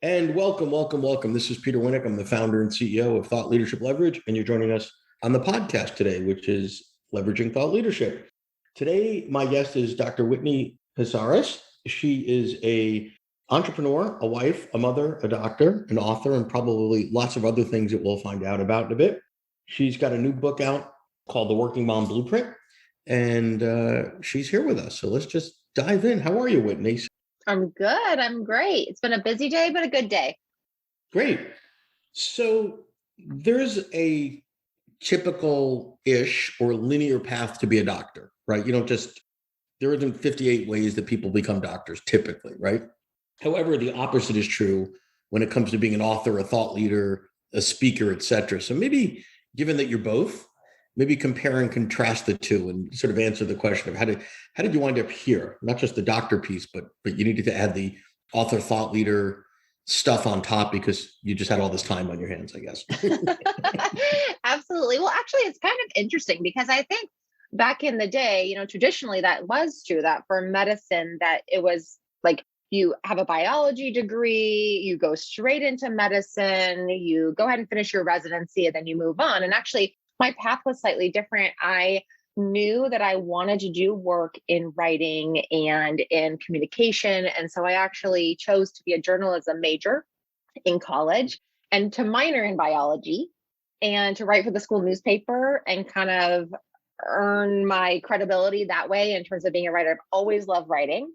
And welcome, welcome, welcome. This is Peter Winnick. I'm the founder and CEO of Thought Leadership Leverage, and you're joining us on the podcast today, which is Leveraging Thought Leadership. Today, my guest is Dr. Whitney Casares. She is a entrepreneur, a wife, a mother, a doctor, an author, and probably lots of other things that we'll find out about in a bit. She's got a new book out called The Working Mom Blueprint, and she's here with us. So let's just dive in. How are you, Whitney? I'm good. I'm great. It's been a busy day, but a good day. Great. So there's a typical-ish or linear path to be a doctor, right? You don't just, there isn't 58 ways that people become doctors typically, right? However, the opposite is true when it comes to being an author, a thought leader, a speaker, et cetera. So maybe given that you're both, maybe compare and contrast the two and sort of answer the question of how did you wind up here? Not just the doctor piece, but you needed to add the author, thought leader stuff on top because you just had all this time on your hands, I guess. Absolutely. Well, actually, it's kind of interesting because I think back in the day, traditionally that was true that for medicine, that it was like you have a biology degree, you go straight into medicine, you go ahead and finish your residency, and then you move on. And actually, my path was slightly different. I knew that I wanted to do work in writing and in communication. And so I actually chose to be a journalism major in college and to minor in biology and to write for the school newspaper and kind of earn my credibility that way in terms of being a writer. I've always loved writing.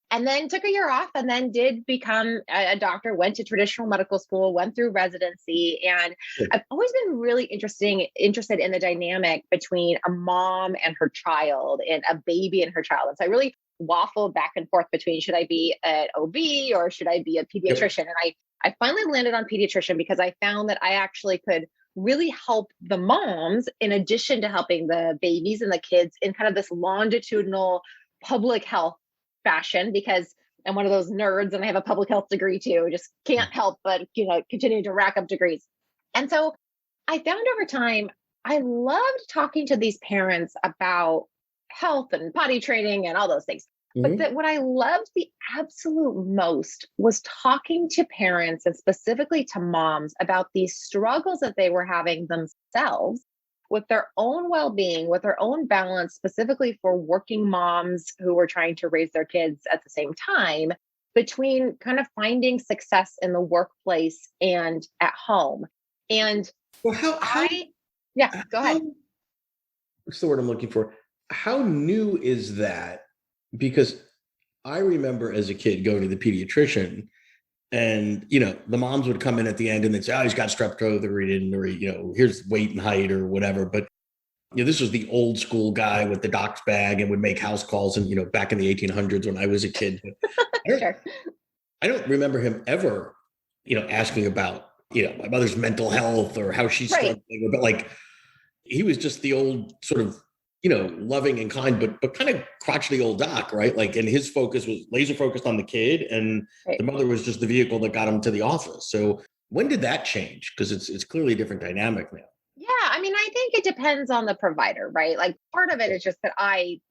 And then took a year off and then did become a doctor, went to traditional medical school, went through residency. And I've always been really interested in the dynamic between a mom and her child and a baby and her child. And so I really waffled back and forth between should I be an OB or should I be a pediatrician? Yep. And I finally landed on pediatrician because I found that I actually could really help the moms in addition to helping the babies and the kids in kind of this longitudinal public health fashion, because I'm one of those nerds and I have a public health degree too. Just can't help but, continue to rack up degrees. And so I found over time, I loved talking to these parents about health and potty training and all those things. But that what I loved the absolute most was talking to parents and specifically to moms about these struggles that they were having themselves with their own well-being, with their own balance, specifically for working moms who were trying to raise their kids at the same time, between kind of finding success in the workplace and at home. And well, go ahead. What's the word I'm looking for? How new is that? Because I remember as a kid going to the pediatrician and, the moms would come in at the end and they'd say, oh, he's got strep throat or he didn't, or, here's weight and height or whatever. But, this was the old school guy with the doc's bag and would make house calls. And, back in the 1800s when I was a kid, Sure. I don't remember him ever, asking about, my mother's mental health or how she's struggling, but like, he was just the old sort of, loving and kind, but kind of crotchety old doc, right? Like, and his focus was laser focused on the kid, and the mother was just the vehicle that got him to the office. So when did that change? Because it's clearly a different dynamic now. Yeah, I mean, I think it depends on the provider, right? Like part of it is just that I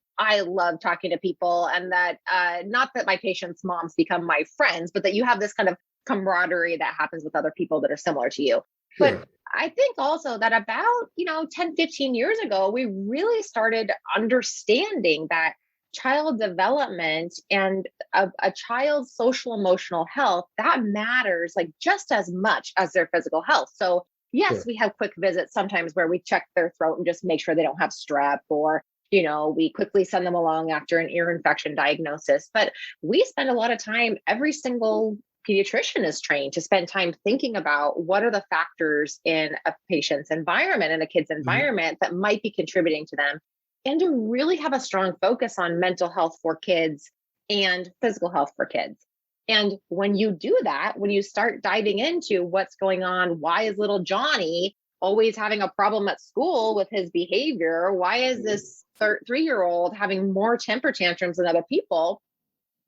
love talking to people, and that not that my patients' moms become my friends, but that you have this kind of camaraderie that happens with other people that are similar to you. Sure. But I think also that about, 10, 15 years ago, we really started understanding that child development and a child's social emotional health, that matters like just as much as their physical health. So yes, Sure. we have quick visits sometimes where we check their throat and just make sure they don't have strep, or we quickly send them along after an ear infection diagnosis. But we spend a lot of time, every single pediatrician is trained to spend time thinking about what are the factors in a patient's environment and a kid's environment that might be contributing to them, and to really have a strong focus on mental health for kids and physical health for kids. And when you do that, when you start diving into what's going on, why is little Johnny always having a problem at school with his behavior? Why is this 3-year-old having more temper tantrums than other people?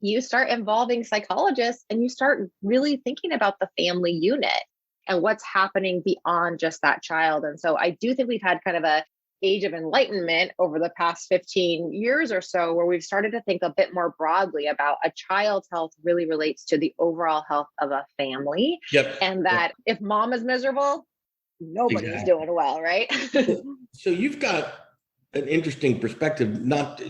You start involving psychologists and you start really thinking about the family unit and what's happening beyond just that child. And so I do think we've had kind of age of enlightenment over the past 15 years or so, where we've started to think a bit more broadly about a child's health really relates to the overall health of a family. Yep. And that if mom is miserable, nobody's Exactly. doing well, right? So you've got an interesting perspective, not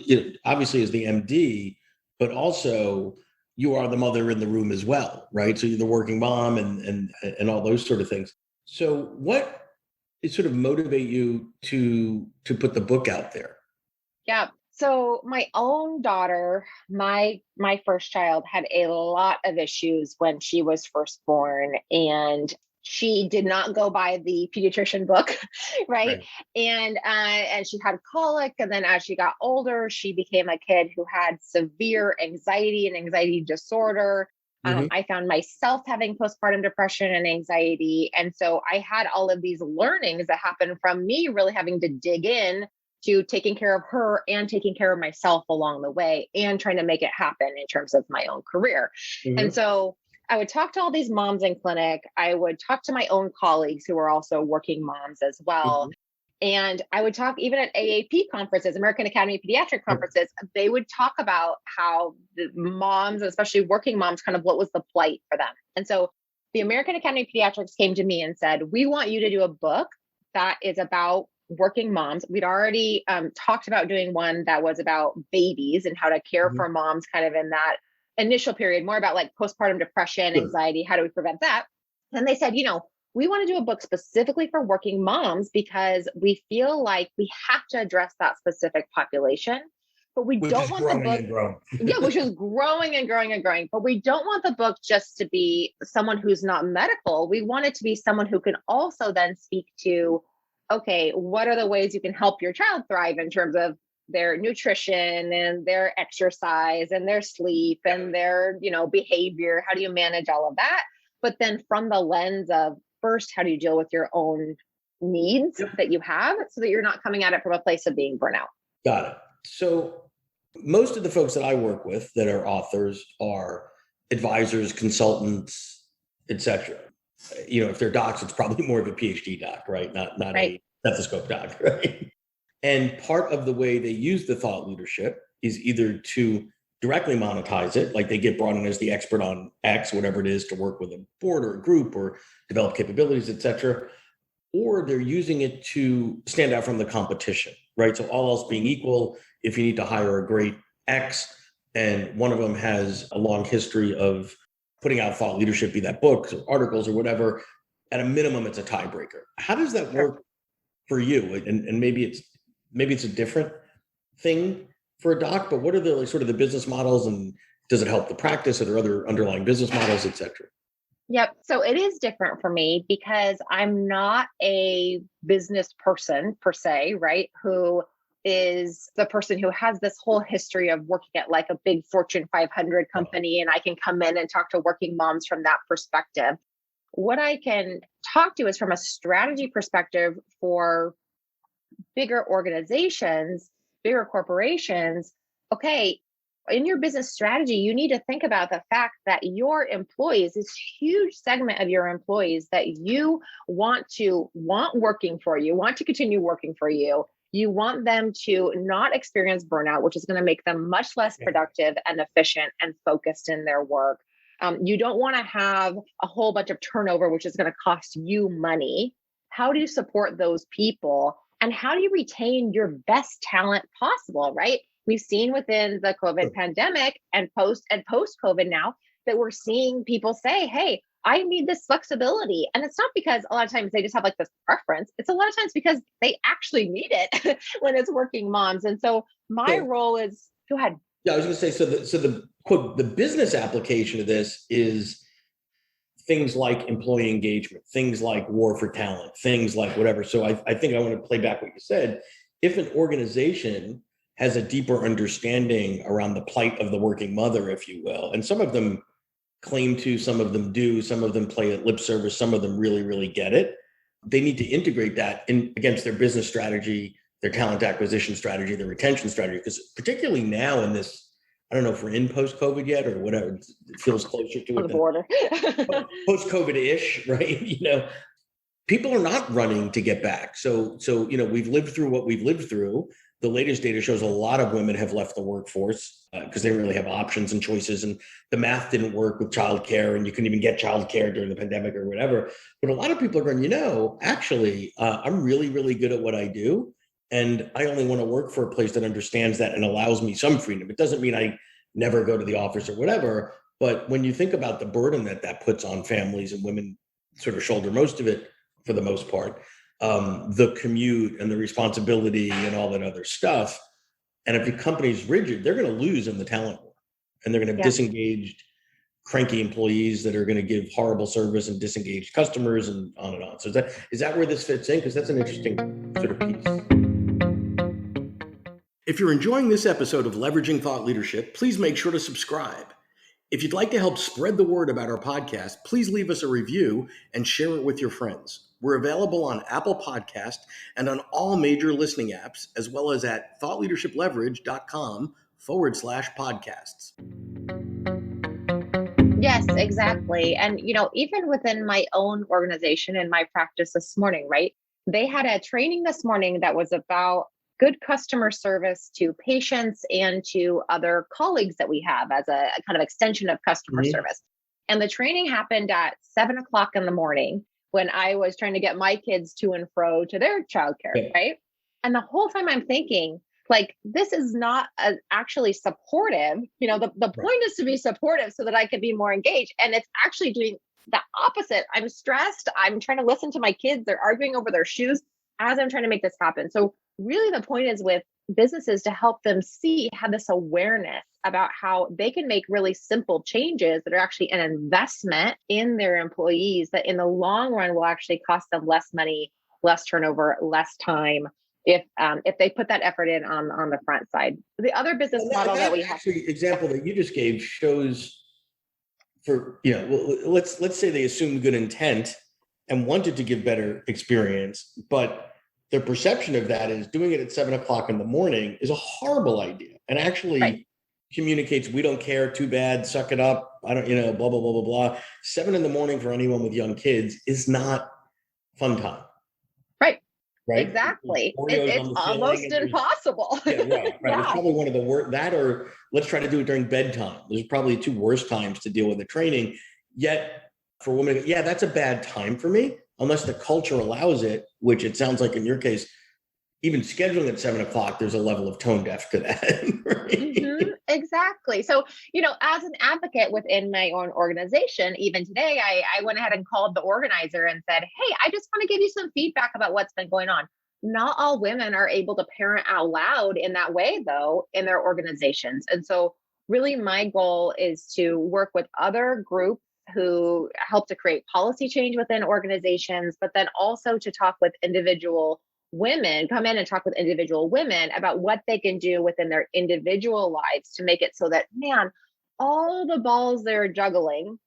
obviously as the MD, but also you are the mother in the room as well, right? So you're the working mom and all those sort of things. So what sort of motivate you to put the book out there? Yeah. So my own daughter, my first child, had a lot of issues when she was first born, and she did not go by the pediatrician book, right? Right. And she had colic, and then as she got older, she became a kid who had severe anxiety and anxiety disorder. Hmm. I found myself having postpartum depression and anxiety, and so I had all of these learnings that happened from me really having to dig in to taking care of her and taking care of myself along the way and trying to make it happen in terms of my own career. And Hmm. so I would talk to all these moms in clinic. I would talk to my own colleagues who are also working moms as well. Hmm. And I would talk even at AAP conferences, American Academy of Pediatric conferences, they would talk about how the moms, especially working moms, kind of what was the plight for them. And so the American Academy of Pediatrics came to me and said, we want you to do a book that is about working moms. We'd already talked about doing one that was about babies and how to care Hmm. for moms kind of in that initial period, more about like postpartum depression, Sure. anxiety, how do we prevent that? Then they said, we want to do a book specifically for working moms because we feel like we have to address that specific population, but we Which don't is want the growing book, and growing. yeah, which is growing and growing and growing, but we don't want the book just to be someone who's not medical. We want it to be someone who can also then speak to, okay, what are the ways you can help your child thrive in terms of their nutrition and their exercise and their sleep and their, behavior? How do you manage all of that? But then from the lens of, first, how do you deal with your own needs Yep. that you have so that you're not coming at it from a place of being burnout? Got it. So most of the folks that I work with that are authors are advisors, consultants, etc. If they're docs, it's probably more of a PhD doc, right? Not Right. a stethoscope doc, right? And part of the way they use the thought leadership is either to directly monetize it, like they get brought in as the expert on X, whatever it is, to work with a board or a group or develop capabilities, etc., or they're using it to stand out from the competition, right? So all else being equal, if you need to hire a great X and one of them has a long history of putting out thought leadership, be that books or articles or whatever, at a minimum, it's a tiebreaker. How does that Sure. work for you? And maybe it's a different thing for a doc, but what are the sort of the business models, and does it help the practice? Are there other underlying business models, et cetera? Yep. So it is different for me because I'm not a business person per se, right? Who is the person who has this whole history of working at like a big Fortune 500 company, and I can come in and talk to working moms from that perspective. What I can talk to is from a strategy perspective for bigger organizations, bigger corporations. Okay, in your business strategy, you need to think about the fact that your employees, this huge segment of your employees that you want working for you, want to continue working for you. You want them to not experience burnout, which is going to make them much less Yeah. productive and efficient and focused in their work. You don't want to have a whole bunch of turnover, which is going to cost you money. How do you support those people? And how do you retain your best talent possible, right? We've seen within the COVID pandemic and post COVID now that we're seeing people say, hey, I need this flexibility. And it's not because a lot of times they just have like this preference. It's a lot of times because they actually need it when it's working moms. And so my So, role is, go ahead. yeah, I was going to say, so the quote, the business application of this is things like employee engagement, things like war for talent, things like whatever. So I think I want to play back what you said. If an organization has a deeper understanding around the plight of the working mother, if you will, and some of them claim to, some of them do, some of them play at lip service, some of them really, really get it. They need to integrate that in against their business strategy, their talent acquisition strategy, their retention strategy, because particularly now in this, I don't know if we're in post-COVID yet or whatever, it feels closer to On it the than border. post-COVID-ish, right? people are not running to get back. So, we've lived through what we've lived through. The latest data shows a lot of women have left the workforce because they didn't really have options and choices, and the math didn't work with childcare, and you couldn't even get childcare during the pandemic or whatever. But a lot of people are going, actually, I'm really, really good at what I do, and I only want to work for a place that understands that and allows me some freedom. It doesn't mean I never go to the office or whatever, but when you think about the burden that puts on families, and women sort of shoulder most of it for the most part, the commute and the responsibility and all that other stuff. And if the company's rigid, they're going to lose in the talent war, and they're going to have disengaged, cranky employees that are going to give horrible service, and disengaged customers, and on and on. So is that where this fits in? Because that's an interesting sort of piece. If you're enjoying this episode of Leveraging Thought Leadership, please make sure to subscribe. If you'd like to help spread the word about our podcast, please leave us a review and share it with your friends. We're available on Apple Podcast and on all major listening apps, as well as at thoughtleadershipleverage.com/podcasts. Yes, exactly. And, even within my own organization and my practice this morning, right? They had a training this morning that was about good customer service to patients and to other colleagues that we have as a kind of extension of customer service. And the training happened at 7:00 in the morning when I was trying to get my kids to and fro to their childcare, right? And the whole time I'm thinking, this is not actually supportive. The point is to be supportive so that I could be more engaged. And it's actually doing the opposite. I'm stressed. I'm trying to listen to my kids. They're arguing over their shoes as I'm trying to make this happen. So really the point is with businesses to help them have this awareness about how they can make really simple changes that are actually an investment in their employees that in the long run will actually cost them less money, less turnover, less time if they put that effort in on the front side. The other business model that we have. The example that you just gave shows let's say they assumed good intent and wanted to give better experience, but their perception of that is doing it at 7:00 in the morning is a horrible idea, and actually communicates, we don't care, too bad, suck it up. I don't, blah, blah, blah, blah, blah. 7 in the morning for anyone with young kids is not fun time. Right. Exactly. It's almost impossible. Right. Yeah. It's probably one of the worst, that, or let's try to do it during bedtime. Those are probably 2 worst times to deal with the training. Yet for women, that's a bad time for me, unless the culture allows it, which it sounds like in your case, even scheduling at 7:00, there's a level of tone deaf to that. Right? Exactly. So, as an advocate within my own organization, even today, I went ahead and called the organizer and said, hey, I just want to give you some feedback about what's been going on. Not all women are able to parent out loud in that way, though, in their organizations. And so really my goal is to work with other groups who help to create policy change within organizations, but then also to talk with individual women, come in and talk with individual women about what they can do within their individual lives to make it so that, all the balls they're juggling,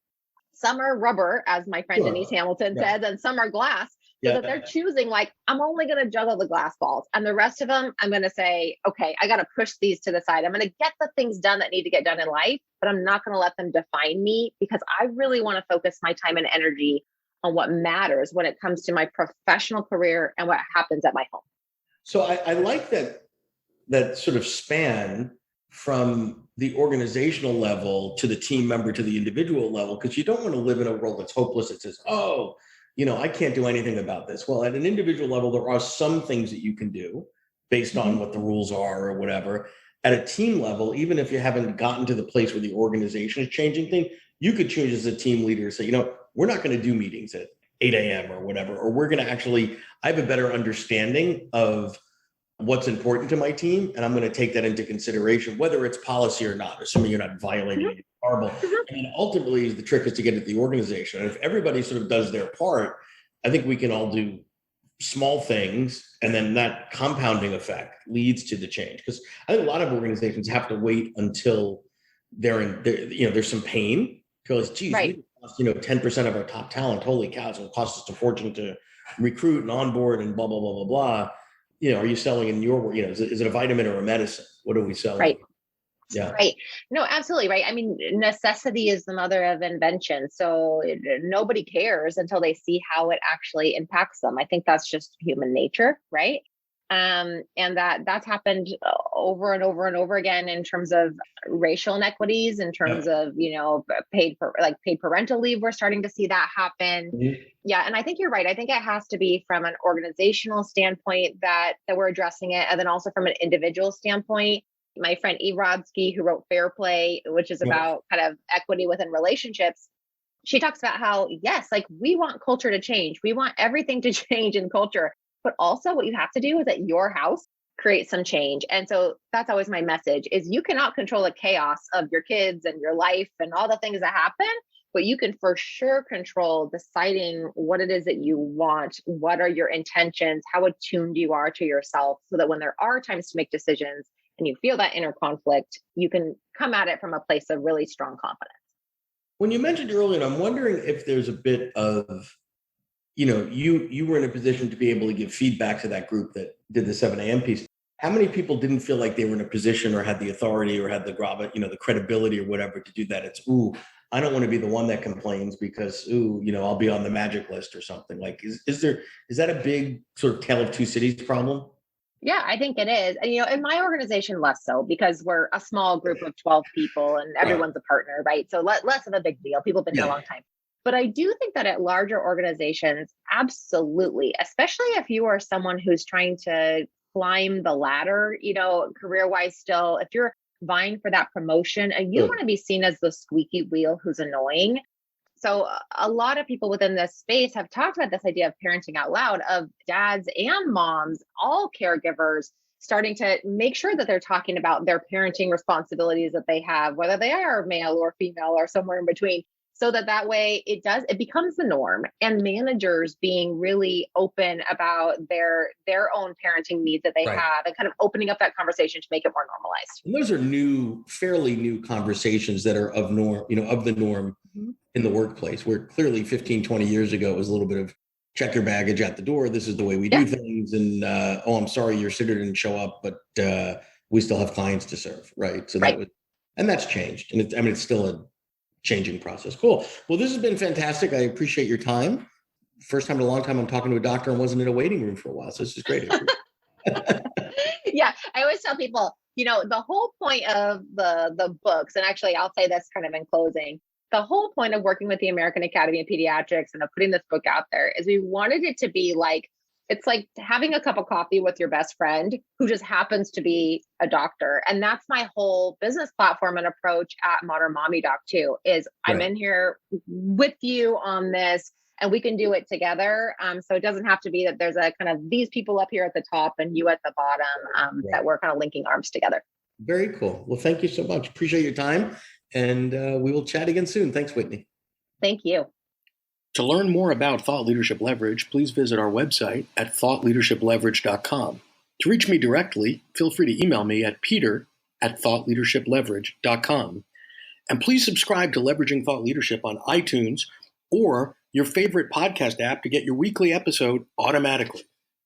some are rubber, as my friend Denise Hamilton says, and some are glass. So that they're choosing, I'm only going to juggle the glass balls. And the rest of them, I'm going to say, okay, I got to push these to the side. I'm going to get the things done that need to get done in life, but I'm not going to let them define me, because I really want to focus my time and energy on what matters when it comes to my professional career and what happens at my home. So I like that sort of span from the organizational level to the team member to the individual level, because you don't want to live in a world that's hopeless. That says, I can't do anything about this. Well, at an individual level, there are some things that you can do based on what the rules are or whatever. At a team level, even if you haven't gotten to the place where the organization is changing things, you could choose as a team leader to say, we're not going to do meetings at 8 a.m. or whatever, or we're going to I have a better understanding of what's important to my team, and I'm going to take that into consideration, whether it's policy or not, assuming you're not violating it. Horrible. And ultimately, the trick is to get at the organization. And if everybody sort of does their part, I think we can all do small things, and then that compounding effect leads to the change. Because I think a lot of organizations have to wait until there's some pain, because geez, we lost 10% of our top talent. Holy cow, it's going to cost us a fortune to recruit and onboard and blah blah blah blah blah. Are you selling in your is it a vitamin or a medicine? What are we selling? Right. Yeah. Right. No, absolutely right. I mean, necessity is the mother of invention. So nobody cares until they see how it actually impacts them. I think that's just human nature, right? And that's happened over and over and over again in terms of racial inequities, in terms Yep. of paid parental leave. We're starting to see that happen. Mhm. Yeah, and I think you're right. I think it has to be from an organizational standpoint that we're addressing it, and then also from an individual standpoint. My friend Eve Rodsky, who wrote Fair Play, which is Right. about kind of equity within relationships, she talks about how, yes, like we want culture to change. We want everything to change in culture. But also what you have to do is at your house, create some change. And so that's always my message is you cannot control the chaos of your kids and your life and all the things that happen, but you can for sure control deciding what it is that you want, what are your intentions, how attuned you are to yourself, so that when there are times to make decisions and you feel that inner conflict, you can come at it from a place of really strong confidence. When you mentioned earlier, I'm wondering if there's a bit of, you were in a position to be able to give feedback to that group that did the 7 a.m. piece. How many people didn't feel like they were in a position or had the authority or had the credibility or whatever to do that? It's, I don't want to be the one that complains because, I'll be on the magic list or something. Like, is that a big sort of tale of two cities problem? Yeah, I think it is. And, in my organization, less so because we're a small group of 12 people and Right. everyone's a partner, right? So less of a big deal. People have been here a Yeah. long time. But I do think that at larger organizations, absolutely, especially if you are someone who's trying to climb the ladder, career wise, still, if you're vying for that promotion and you don't Good. want to be seen as the squeaky wheel who's annoying. So a lot of people within this space have talked about this idea of parenting out loud, of dads and moms, all caregivers, starting to make sure that they're talking about their parenting responsibilities that they have, whether they are male or female or somewhere in between, so that way it becomes the norm, and managers being really open about their own parenting needs that they Right. have, and kind of opening up that conversation to make it more normalized. And those are fairly new conversations that are of the norm Mhm. in the workplace, where clearly 15, 20 years ago, it was a little bit of check your baggage at the door. This is the way we do Yeah, things. And, I'm sorry, your sitter didn't show up, but we still have clients to serve. Right. So right. and that's changed. And it's still a changing process. Cool. Well, this has been fantastic. I appreciate your time. First time in a long time I'm talking to a doctor and wasn't in a waiting room for a while. So this is great. Yeah, I always tell people, the whole point of the books, and actually I'll say this kind of in closing, the whole point of working with the American Academy of Pediatrics and of putting this book out there is we wanted it to be like, it's like having a cup of coffee with your best friend who just happens to be a doctor. And that's my whole business platform and approach at Modern Mommy Doc too, is I'm Right. in here with you on this, and we can do it together. So it doesn't have to be that there's a kind of these people up here at the top and you at the bottom, Right. that we're kind of linking arms together. Very cool. Well, thank you so much. Appreciate your time. And we will chat again soon. Thanks, Whitney. Thank you. To learn more about Thought Leadership Leverage, please visit our website at thoughtleadershipleverage.com. To reach me directly, feel free to email me at peter@thoughtleadershipleverage.com. And please subscribe to Leveraging Thought Leadership on iTunes or your favorite podcast app to get your weekly episode automatically.